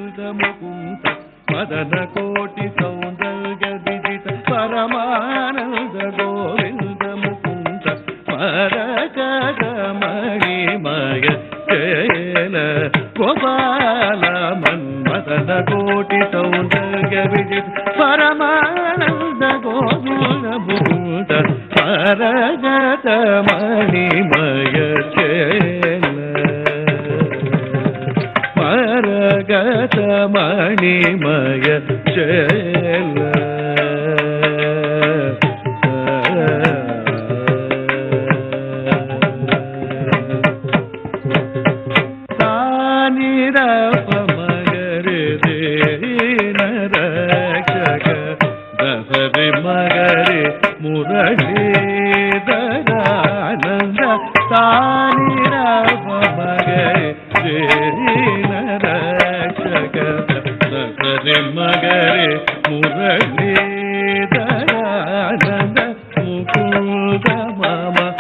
ಗೋವಿಂದ ಮುಕುಂದ ಮದನ ಕೋಟಿ ಸೌಂದರ್ಯ ವಿದಿತ ಪರಮಾನಂದ ಗೋವಿಂದ ಮುಕುಂದ ಮರಕದ ಮಣಿಮಯ ಜಯನ ಗೋಪಾಲ ಮನ್ಮದನ ಕೋಟಿ ಸೌಂದರ್ಯ ವಿದಿತ ಪರಮಾನಂದ ಗೋವಿಂದ ಮುಕುಂದ ಮರಕದ ಮಣಿಮಯ ಜಯನ ಮರಗತ ಮಣಿಮಯ ಚಲ ತಾನಿರಪ ಮಗರೆ ರಕ್ಷಕ ದಸರಿ ಮಗರೆ ಮುರಳೀಧರಾನಂದ ತಾನಿರಪ ಮಗರೆ ರಕ್ಷಕ ದಸರಿ ಮಗರೆ ಮುರಳೀ